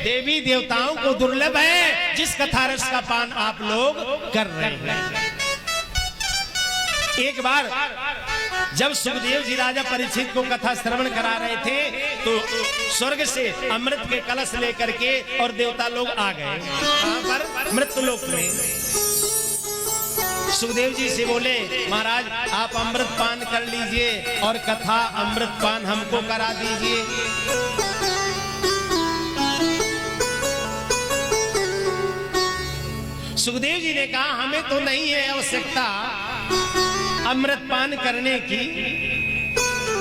देवी देवताओं को दुर्लभ है जिस कथा रस का पान आप लोग कर रहे हैं। एक बार जब सुखदेव जी राजा परीक्षित को कथा श्रवण करा रहे थे, तो स्वर्ग से अमृत के कलश लेकर के और देवता लोग आ गए। कहां पर? मृत्यु लोक में। सुखदेव जी से बोले, महाराज आप अमृत पान कर लीजिए और कथा अमृत पान हमको करा दीजिए। सुखदेव जी ने कहा, हमें तो नहीं है आवश्यकता अमृत पान करने की,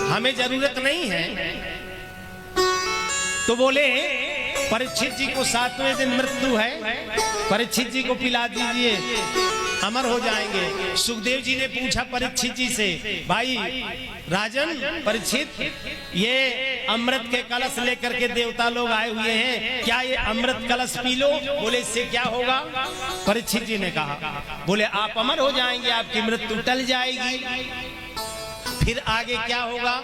हमें जरूरत नहीं है। तो बोले, परीक्षित जी को 7वें दिन मृत्यु है, परीक्षित जी को पिला दीजिए, अमर हो जाएंगे। सुखदेव जी ने पूछा परीक्षित जी से, भाई राजन परीक्षित, ये अमृत के कलश लेकर के देवता लोग आए हुए हैं, क्या ये अमृत कलश पी लो। बोले इससे क्या होगा। परीक्षित जी ने कहा, बोले आप अमर हो जाएंगे, आपकी मृत्यु टल जाएगी। फिर आगे क्या होगा।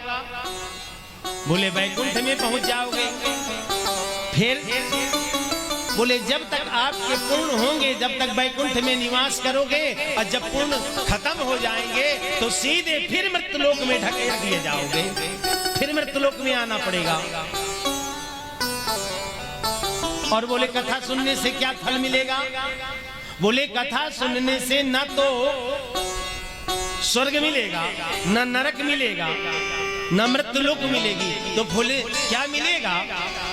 बोले वैकुंठ में पहुंच जाओगे। फिर बोले जब तक आपके पूर्ण होंगे, जब तक वैकुंठ में निवास करोगे, और जब पूर्ण खत्म हो जाएंगे तो सीधे फिर मृत्युलोक में ढकेल दिए जाओगे, फिर मृत्युलोक में आना पड़ेगा। और बोले कथा सुनने से क्या फल मिलेगा। बोले कथा सुनने से न तो स्वर्ग मिलेगा, न नरक मिलेगा, न मृत्युलोक मिलेगी। तो बोले क्या मिलेगा।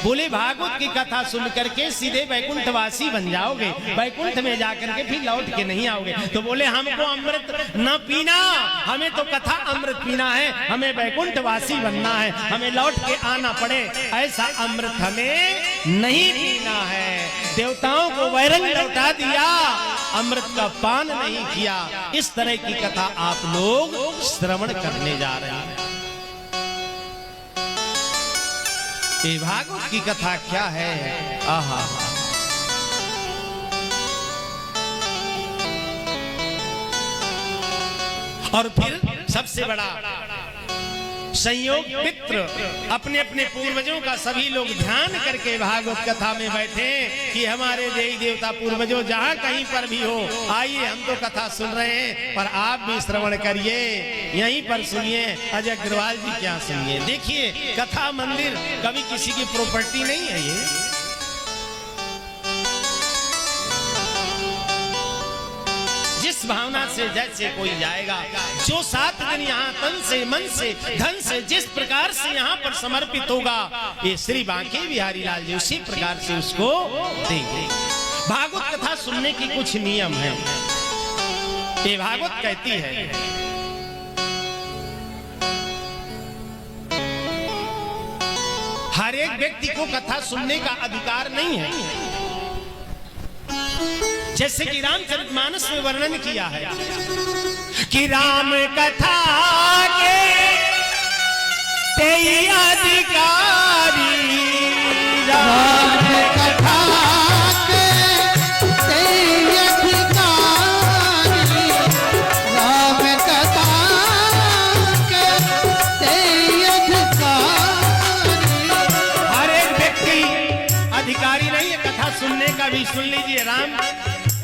बोले भागवत की कथा सुन करके सीधे वैकुंठवासी बन जाओगे, वैकुंठ में जाकर के फिर लौट के नहीं आओगे। तो बोले हमको अमृत न पीना, हमें तो कथा अमृत पीना है, हमें वैकुंठवासी बनना है, हमें लौट के आना पड़े ऐसा अमृत हमें नहीं पीना है। देवताओं को वैरंग लौटा दिया, अमृत का पान नहीं किया। इस तरह की कथा आप लोग श्रवण करने जा रहे हैं। ये भागवत की कथा क्या है। आहा, और फिर सबसे बड़ा संयोग, पितृ अपने अपने पूर्वजों का सभी लोग ध्यान करके भागवत कथा में बैठे कि हमारे देवी देवता पूर्वजों जहां कहीं पर भी हो, आइए हम तो कथा सुन रहे हैं, पर आप भी श्रवण करिए, यहीं पर सुनिए। अजय अग्रवाल जी क्या सुनिए। देखिए कथा मंदिर कभी किसी की प्रॉपर्टी नहीं है। ये जिस भावना से जैसे कोई जाएगा, जो 7 दिन यहाँ तन से मन से धन से जिस प्रकार से यहाँ पर समर्पित होगा, ये श्री बांके बिहारी लाल जी उसी प्रकार से उसको देंगे। भागवत कथा सुनने की कुछ नियम है। ये भागवत कहती है हर एक व्यक्ति को कथा सुनने का अधिकार नहीं है। जैसे कि रामचरितमानस में वर्णन किया है कि राम कथा के तेई अधिकारी, राम कथा के तेई अधिकारी, राम कथा के तेई अधिकारी। हर एक व्यक्ति अधिकारी नहीं है कथा सुनने का। भी सुन लीजिए,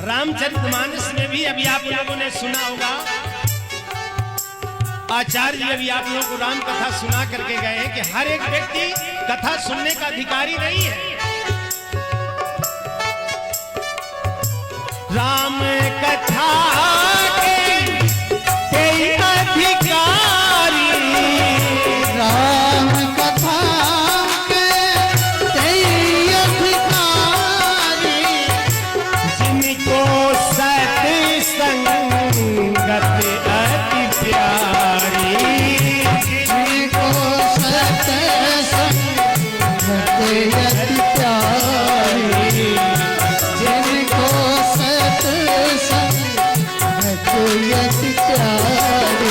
रामचरितमानस में भी अभी आप लोगों ने सुना होगा, आचार्य जी अभी आप लोगों को राम कथा सुना करके गए हैं कि हर एक व्यक्ति कथा सुनने का अधिकारी नहीं है। राम कथा के तेई अधिकारी, राम कथा के तेई अधिकारी, जिनको सत्संग अति प्यारी, जिनको सत्संग अति प्यारी, जिनको सत्संग अति प्यारी।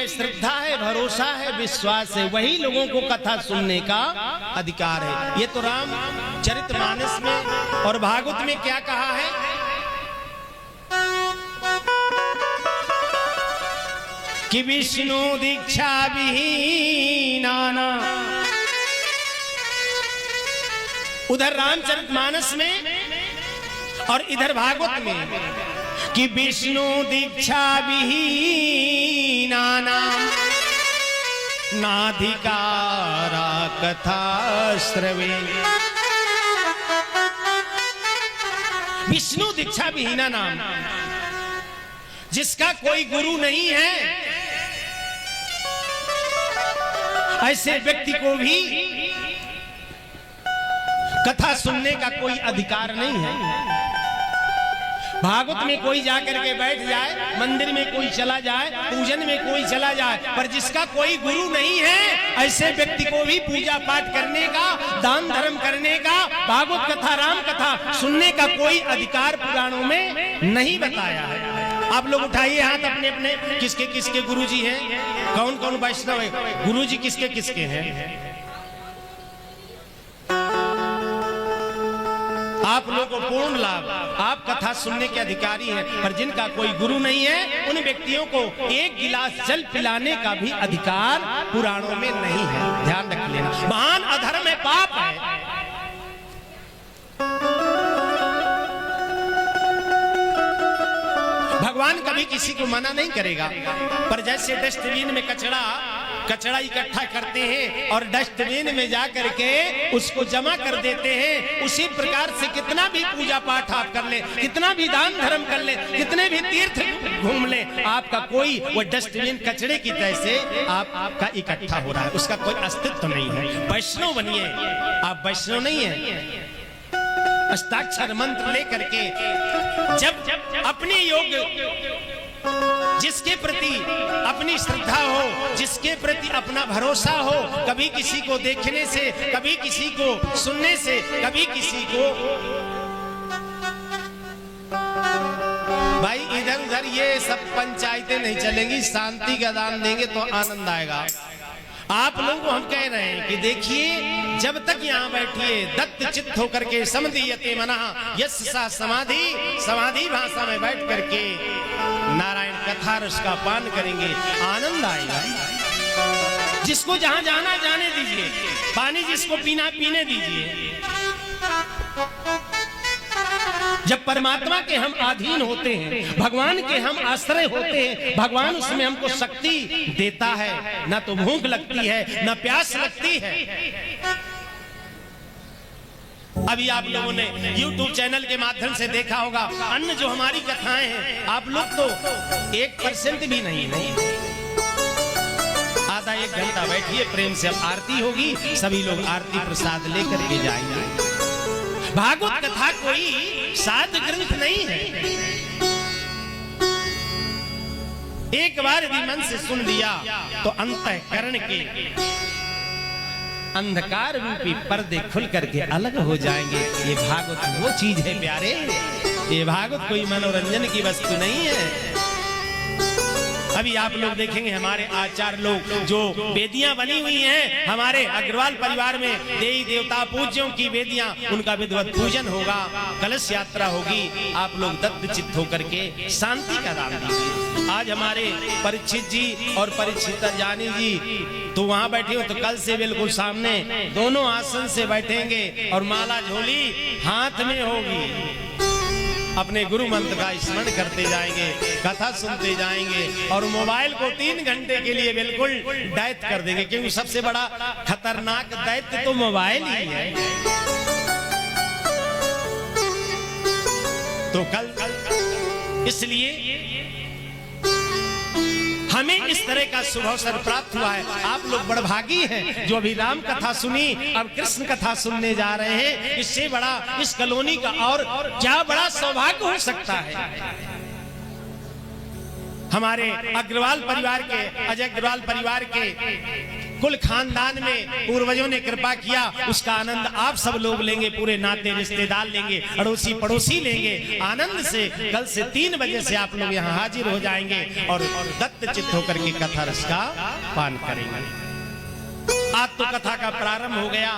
श्रद्धा है, भरोसा है, विश्वास है, वही लोगों को कथा सुनने का अधिकार है। ये तो रामचरितमानस में और भागवत में क्या कहा है कि विष्णु दीक्षा विहीनाना, उधर रामचरितमानस में और इधर भागवत में कि विष्णु दीक्षा विहीनाना नाधिकारा कथा श्रवे। विष्णु दीक्षा विहीना नाम, जिसका कोई गुरु नहीं है, ऐसे व्यक्ति को भी कथा सुनने का कोई अधिकार नहीं है। भागवत में कोई जाकर के बैठ जाए, मंदिर में कोई चला जाए, पूजन में कोई चला जाए, पर जिसका कोई गुरु नहीं है ऐसे व्यक्ति को भी पूजा पाठ करने का, दान धर्म करने का, भागवत कथा, राम कथा सुनने का कोई अधिकार पुराणों में नहीं बताया है। आप लोग उठाइए हाथ अपने अपने, किसके किसके गुरु जी हैं, कौन कौन वैष्णव है, गुरु जी किसके किसके हैं। आप लोगों को पूर्ण लाभ, आप कथा सुनने के अधिकारी हैं, पर जिनका कोई गुरु नहीं है उन व्यक्तियों को एक गिलास जल पिलाने का भी अधिकार पुराणों में नहीं है। ध्यान रख लेना, महान अधर्म है, पाप है। भगवान कभी किसी को मना नहीं करेगा, पर जैसे डस्टबिन में कचरा इकट्ठा करते हैं और डस्टबिन में जा करके उसको जमा कर देते हैं, उसी प्रकार से कितना भी पूजा पाठ आप कर ले, कितना भी दान धर्म कर ले, कितने भी तीर्थ घूम ले, आपका कोई वो डस्टबिन कचरे की तरह से आपका इकट्ठा हो रहा है, उसका कोई अस्तित्व नहीं है। वैष्णव बनिए, आप वैष्णव नहीं है। अष्टाक्षर मंत्र लेकर के जब अपने योग, जिसके प्रति अपनी श्रद्धा हो, जिसके प्रति अपना भरोसा हो, कभी किसी को देखने से, कभी किसी को सुनने से, कभी किसी को, भाई इधर उधर ये सब पंचायतें नहीं चलेंगी, शांति का दान देंगे तो आनंद आएगा। आप लोगों को हम कह रहे हैं कि देखिए, जब तक यहाँ बैठिए दत्त चित्त होकर के समदीयते मनः यस्सा समाधि भाषा में बैठ करके नारायण कथा रस का पान करेंगे, आनंद आएगा। जिसको जहां जाना जाने दीजिए, पानी जिसको पीना पीने दीजिए। जब परमात्मा के हम अधीन होते हैं, भगवान के हम आश्रय होते हैं, भगवान उसमें हमको शक्ति देता है, ना तो भूख लगती है, ना प्यास लगती है। अभी आप लोगों ने YouTube चैनल के माध्यम से देखा होगा, अन्य जो हमारी कथाएं हैं, आप लोग तो 1% भी नहीं आधा एक घंटा बैठिए, प्रेम से अब आरती होगी, सभी लोग आरती प्रसाद लेकर के जाएंगे। भागवत कथा कोई साध ग्रंथ नहीं है। एक बार यदि मन से सुन लिया तो अंतःकरण के अंधकार रूपी पर्दे खुल करके अलग हो जाएंगे। ये भागवत वो चीज है प्यारे, ये भागवत कोई मनोरंजन की वस्तु नहीं है। अभी आप लोग देखेंगे हमारे आचार्य लोग, जो वेदियां बनी हुई हैं हमारे अग्रवाल परिवार में, देवी देवता पूज्यों की वेदियां, उनका विधिवत पूजन होगा, कलश यात्रा होगी। आप लोग दत्त चित्त होकर के शांति का दान दीजिए। आज हमारे परीक्षित जी और परीक्षित जानी जी तो वहां बैठे हो, तो कल से बिल्कुल सामने दोनों आसन से बैठेंगे और माला झोली हाथ में होगी। अपने गुरु मंत्र का स्मरण करते जाएंगे, कथा सुनते जाएंगे और मोबाइल को 3 घंटे के लिए बिल्कुल दैत कर देंगे, क्योंकि सबसे बड़ा खतरनाक दैत्य तो मोबाइल ही है। तो कल इसलिए हमें इस तरह का शुभ अवसर प्राप्त हुआ है। आप लोग बड़भागी हैं जो अभी राम कथा सुनी, अब कृष्ण कथा सुनने जा रहे हैं। इससे बड़ा इस कॉलोनी का और क्या बड़ा सौभाग्य हो सकता है। हमारे अग्रवाल परिवार के, अजय अग्रवाल परिवार के कुल खानदान में पूर्वजों ने कृपा किया, उसका आनंद आप सब लोग लेंगे, पूरे नाते रिश्तेदार लेंगे, अड़ोसी पड़ोसी लेंगे आनंद से। कल से 3 बजे से आप लोग यहाँ हाजिर हो जाएंगे और दत्त चित्त होकर के कथा रस का पान करेंगे। आज तो कथा का प्रारंभ हो गया,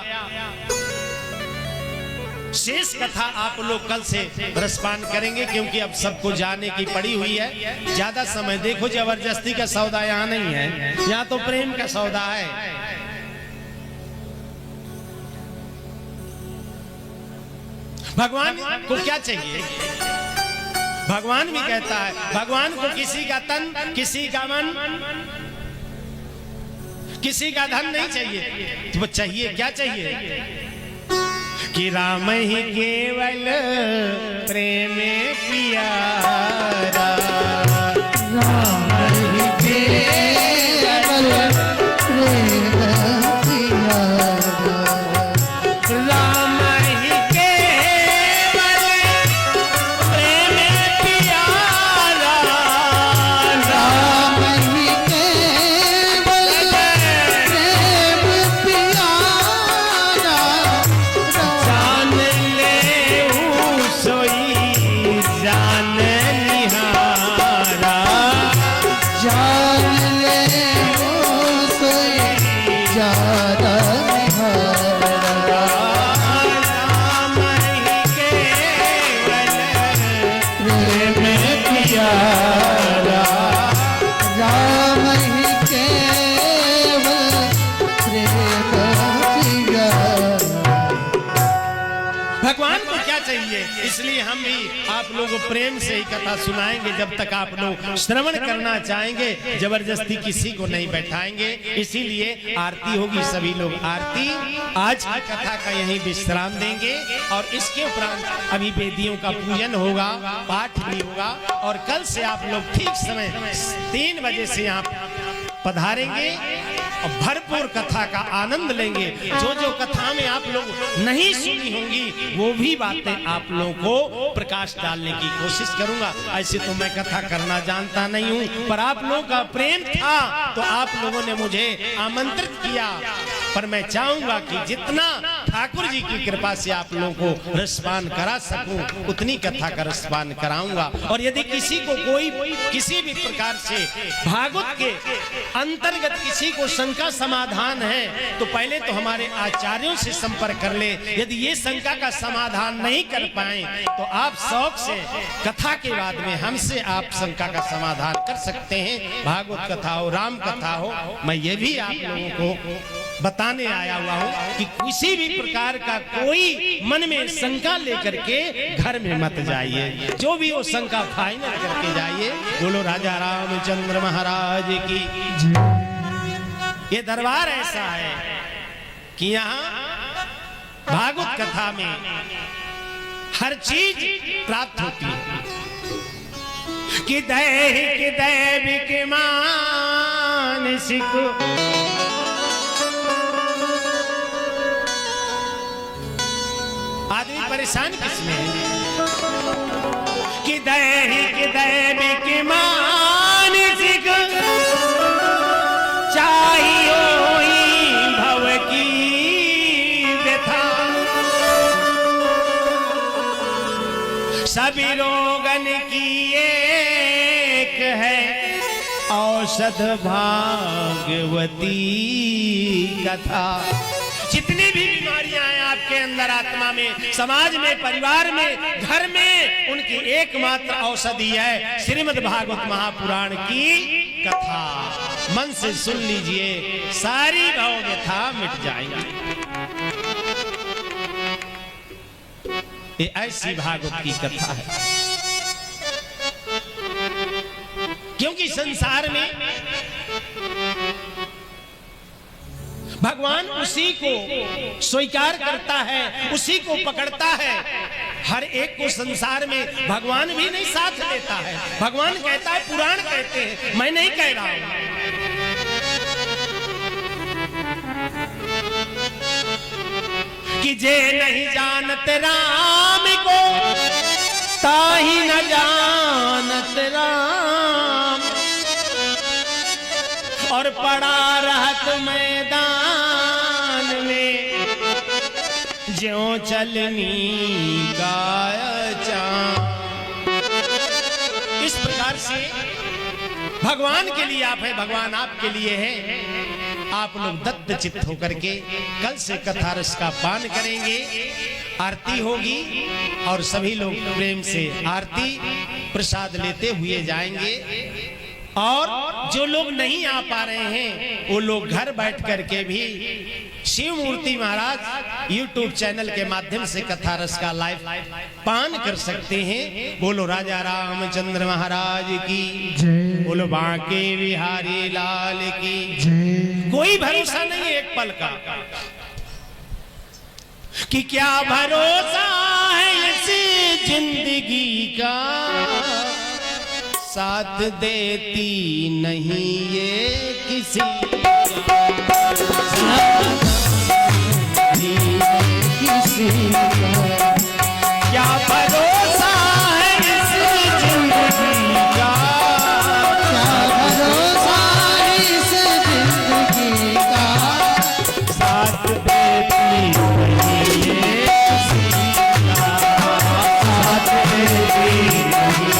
शेष कथा आप लोग कल से रसपान करेंगे, क्योंकि अब सबको जाने की पड़ी हुई है। ज्यादा समय देखो, जबरदस्ती का सौदा यहाँ नहीं है, यहाँ तो प्रेम का सौदा है। भगवान को क्या चाहिए? भगवान भी कहता है, भगवान को किसी का तन, किसी का मन, किसी का धन नहीं चाहिए। तो चाहिए क्या? चाहिए कि राम ही केवल प्रेम प्यारा, राम ही केवल प्रेम प्यारा, राम ही केवल प्रेम प्रेम किया राम ही केवल प्रेम किया। भगवान को क्या चाहिए, इसलिए हम भी आप लोगों को प्रेम से ही कथा सुनाएंगे जब तक आप लोग श्रवण करना चाहेंगे, जबरदस्ती किसी को नहीं बैठाएंगे। इसीलिए आरती होगी, सभी लोग आरती आज की कथा का यहीं विश्राम देंगे और इसके उपरांत अभी वेदियों का पूजन होगा, पाठ भी होगा और कल से आप लोग ठीक समय 3 बजे से यहाँ पधारेंगे और भरपूर कथा का आनंद लेंगे। जो जो कथा में आप लोग नहीं सुनी होंगी वो भी बातें आप लोगों को प्रकाश डालने की कोशिश करूंगा। ऐसे तो मैं कथा करना जानता नहीं हूं, पर आप लोगों का प्रेम था तो आप लोगों ने मुझे आमंत्रित किया। पर मैं चाहूंगा कि जितना ठाकुर जी की कृपा से आप लोगों को रसपान करा सकूं उतनी कथा का रसपान कराऊंगा। और यदि किसी को कोई किसी भी प्रकार से भागवत के अंतर्गत किसी को शंका समाधान है तो पहले तो हमारे आचार्यों से संपर्क कर ले। यदि ये शंका का समाधान नहीं कर पाए तो आप शौक से कथा के बाद में हमसे आप शंका का समाधान कर सकते हैं। भागवत कथा हो, राम कथा हो, मैं ये भी आप लोगों को बताने आया हुआ हूँ कि किसी भी प्रकार का कोई मन में शंका लेकर के घर में मत जाइए। जो भी वो शंका फाइनल करके जाइए। बोलो राजा रामचंद्र महाराज की। ये दरबार ऐसा है कि यहाँ भागवत कथा में हर चीज प्राप्त होती है कि दैहिक दैविक मानसिक आदमी परेशान किसमें है कि दैहिक दैविक मानसिक चाहिए भव की व्यथा सभी रोगन की एक है औषध भागवती कथा। जितनी भी बीमारियां हैं आपके अंदर, आत्मा में, समाज में, परिवार में, घर में, उनकी एकमात्र औषधि है श्रीमद् भागवत महापुराण की कथा। मन से सुन लीजिए, सारी भव व्यथा मिट जाएंगी। ये ऐसी भागवत की कथा है क्योंकि संसार में भगवान उसी को स्वीकार करता है, उसी को पकड़ता है। हर एक को संसार में भगवान भी नहीं साथ देता है। भगवान कहता है, पुराण कहते हैं, मैं नहीं कह रहा हूं कि जे नहीं जानत राम को ताही न जानत राम और पड़ा रहत मैदान में ज्यों चलनी गाय चाँद। इस प्रकार से भगवान के लिए आप है, भगवान आपके लिए है। आप लोग दत्त चित्त होकर के कल से कथा रस का पान करेंगे। आरती होगी और सभी लोग प्रेम से आरती प्रसाद लेते हुए जाएंगे। और जो लोग नहीं आ पा रहे हैं वो लोग घर बैठ करके भी शिव मूर्ति महाराज YouTube चैनल के माध्यम से कथा रस का लाइव पान कर सकते हैं। बोलो राजा रामचंद्र महाराज की, बोलो बांके बिहारी लाल की। कोई भरोसा नहीं है एक पल का कि क्या भरोसा है इस जिंदगी का, साथ देती नहीं ये किसी का। क्या भरोसा है इस जिंदगी का, क्या भरोसा है इस जिंदगी का, साथ देती नहीं ये किसी का, साथ देती नहीं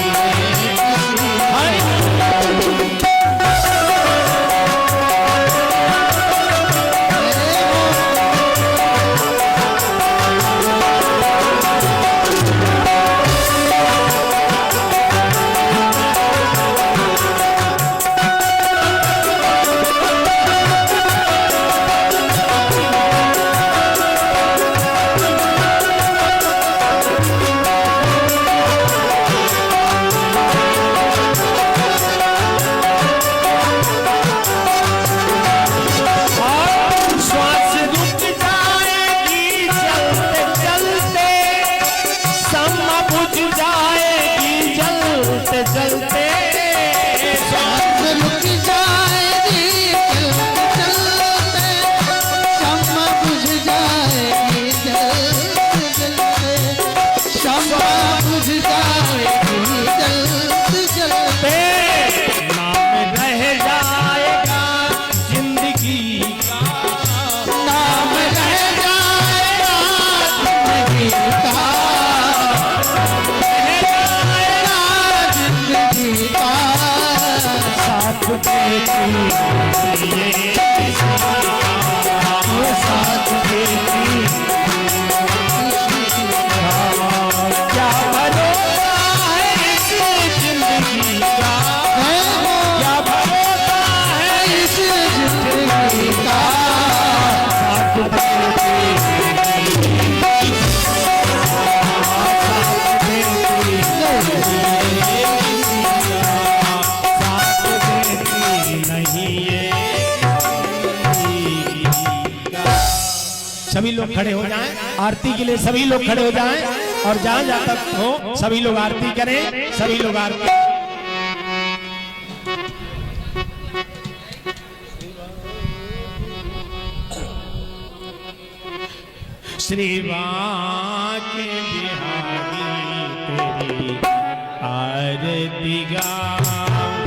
वो साथ देती क्या भरोसा है इस जिंदगी का, क्या भरोसा है इस जिंदगी का साथ देती नहीं ये। सभी लोग खड़े हो जाएं, आरती के लिए सभी लोग खड़े हो जाएं और जहां जहां तक हो सभी लोग आरती करें, सभी लोग आरती। श्रीवा के बिहारी तेरी आरती गाऊं,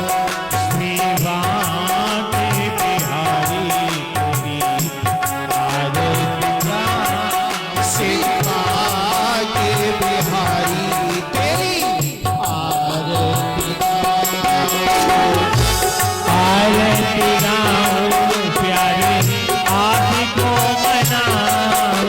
श्रीवा के बिहारी तेरी आरती गाऊं, शिवा के बिहारी तेरी आरती आरती गाऊं प्यारे आप को मनाऊं,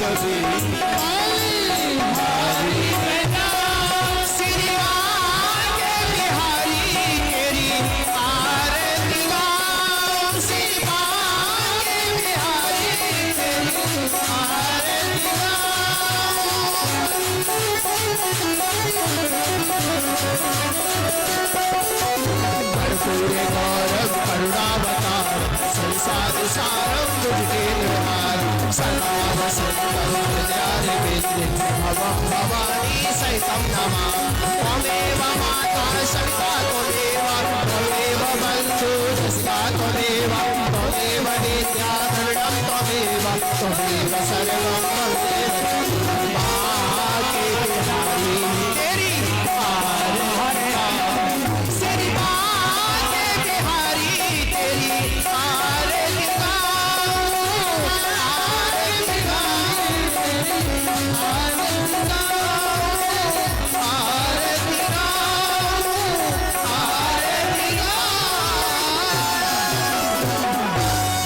कभी हरी बेटा श्री आगे बिहारी तेरी आरती गाऊं श्री आगे बिहारी तेरी आरती भरपूर गौरव करुणावतार संसार सारम मुझके निर्हार सदा वसंतम हृदयारविंदे भवं भवानी सहितं नमा त्वमेव माता सविता त्वमेव बन्धु जस्ता त्वमेव नित्या धरणं त्वमेव सर्वं त्वमेव माँ के बिहारी तेरी आरती श्री माँ के बिहारी तेरी आरती गाऊं आरती गाऊं आरती गाऊं आरती गाऊं।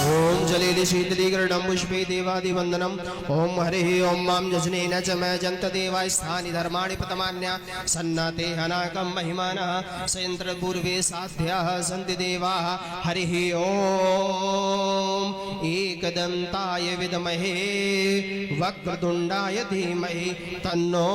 ओम जलेन शीतलीकरणं पुष्पे देवादिवन्दनम् ओम हरिः ओम मां यजनेन च मैं जन्त देवा स्थानि धर्माणि प्रतमान्या सन्नाते हनाकं महिमानः सयन्त्र पूर्वे साध्याः सन्ति देवाः हरिः ओम एकदन्ताय विद्महे वक्रतुण्डाय धीमहि तन्नो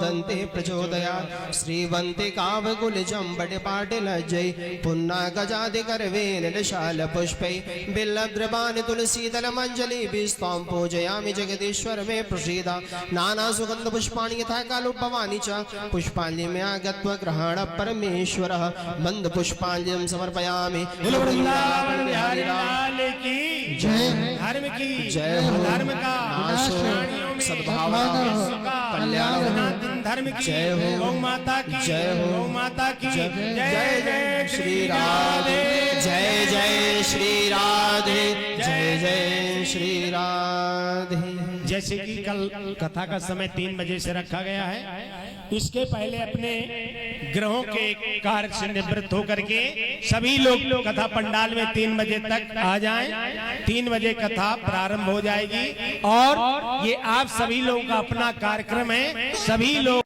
दन्ते प्रचोदयात् श्रीवन्ते कावकुलजं बटपाटिलज्जै पुन्नागजादिकर्वेण निशालपुष्पै बिल्लद्रवाणि तुलसीदलमञ्जलिभिस्त्वां पूजयामि जगदीश्वर मे प्रसीद नानासुगन्धपुष्पाणि यथा कालोद्भवानि च पुष्पाञ्जलिं आगत्य ग्रहण परमेश्वरः बन्धपुष्पाञ्जलिं समर्पयामि वृंदावन बिहारी लाल की जय धर्म की जय हो धर्म का नाश हो प्राणियों में सद्भावना विश्व का कल्याण हो सनातन धर्म की जय हो गौ माता की जय हो गौ माता की जय जय जय श्री राधे जय जय श्री राधे जय जय श्री राधे। जैसे कि कल कथा का समय 3 बजे से रखा गया है, इसके पहले अपने ग्रहों के कार्य से निवृत्त होकर के सभी लोग कथा पंडाल में 3 बजे तक आ जाएं। 3 बजे कथा प्रारंभ हो जाएगी और ये आप सभी लोगों का अपना कार्यक्रम है। सभी लोग